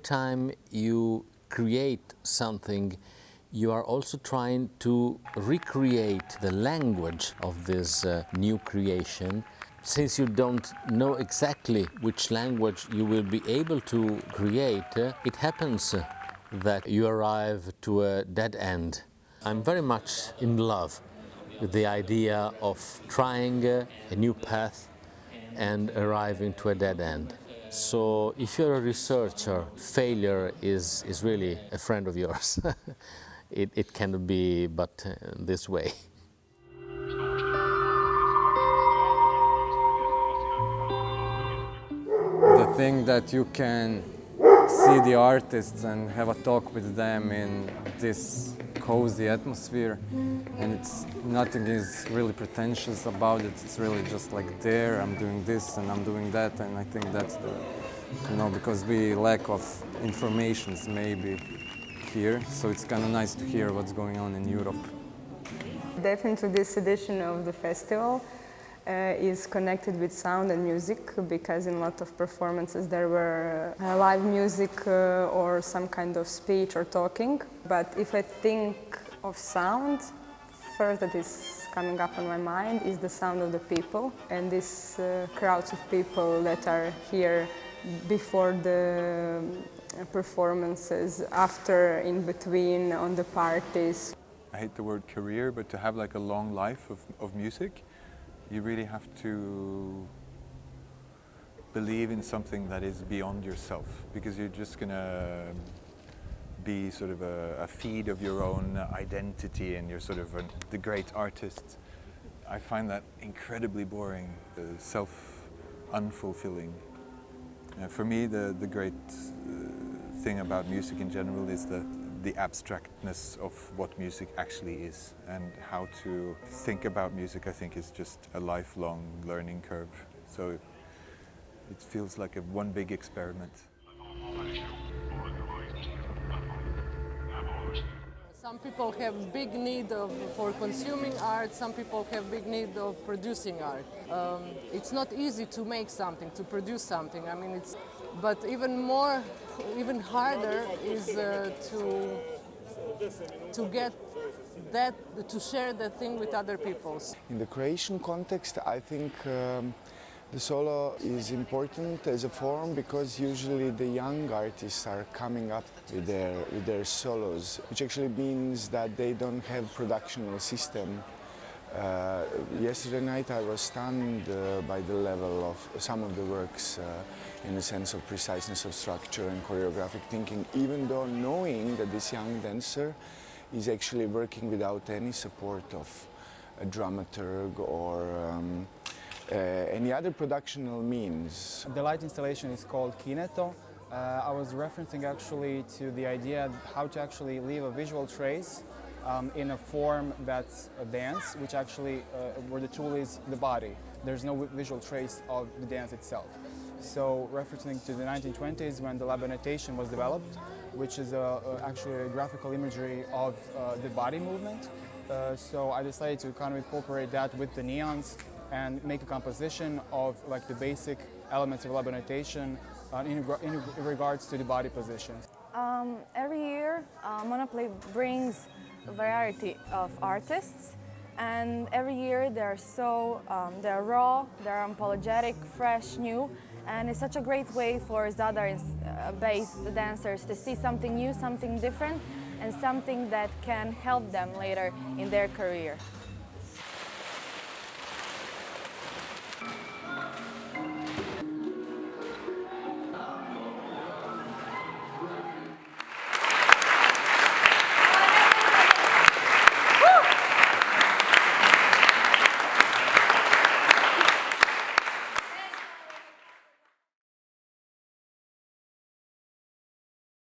time you create something, you are also trying to recreate the language of this new creation. Since you don't know exactly which language you will be able to create, it happens that you arrive to a dead end. I'm very much in love with the idea of trying a new path and arriving to a dead end. So if you're a researcher, failure is really a friend of yours. It cannot be but this way. The thing that you can see the artists and have a talk with them in this cozy atmosphere, and nothing is really pretentious about it. It's really just like there, I'm doing this and I'm doing that, and I think that's because we lack of informations maybe here, so it's kind of nice to hear what's going on in Europe. Definitely this edition of the festival is connected with sound and music, because in a lot of performances there were live music or some kind of speech or talking. But if I think of sound, first that is coming up on my mind is the sound of the people, and these crowds of people that are here before the performances, after, in between, on the parties. I hate the word career, but to have like a long life of music, you really have to believe in something that is beyond yourself, because you're just gonna be sort of a feed of your own identity, and you're sort of the great artist. I find that incredibly boring, self-unfulfilling. For me, the great thing about music in general is the abstractness of what music actually is, and how to think about music, I think, is just a lifelong learning curve. So it feels like one big experiment. Some people have big need for consuming art, some people have big need of producing art. It's not easy to make something, to produce something. I mean, but even harder is to get that, to share that thing with other people. In the creation context, I think the solo is important as a form, because usually the young artists are coming up with their solos, which actually means that they don't have productional system. Yesterday night I was stunned by the level of some of the works in the sense of preciseness of structure and choreographic thinking, even though knowing that this young dancer is actually working without any support of a dramaturg or any other productional means. The light installation is called Kineto. I was referencing actually to the idea how to actually leave a visual trace in a form that's a dance, which actually where the tool is the body. There's no visual trace of the dance itself. So referencing to the 1920s when the lab annotation was developed, which is actually a graphical imagery of the body movement. So I decided to kind of incorporate that with the neons and make a composition of like the basic elements of lab annotation in regards to the body positions. Every year, Monoplay brings a variety of artists, and every year they're raw, they're unapologetic, fresh, new, and it's such a great way for Zadar-based dancers to see something new, something different, and something that can help them later in their career.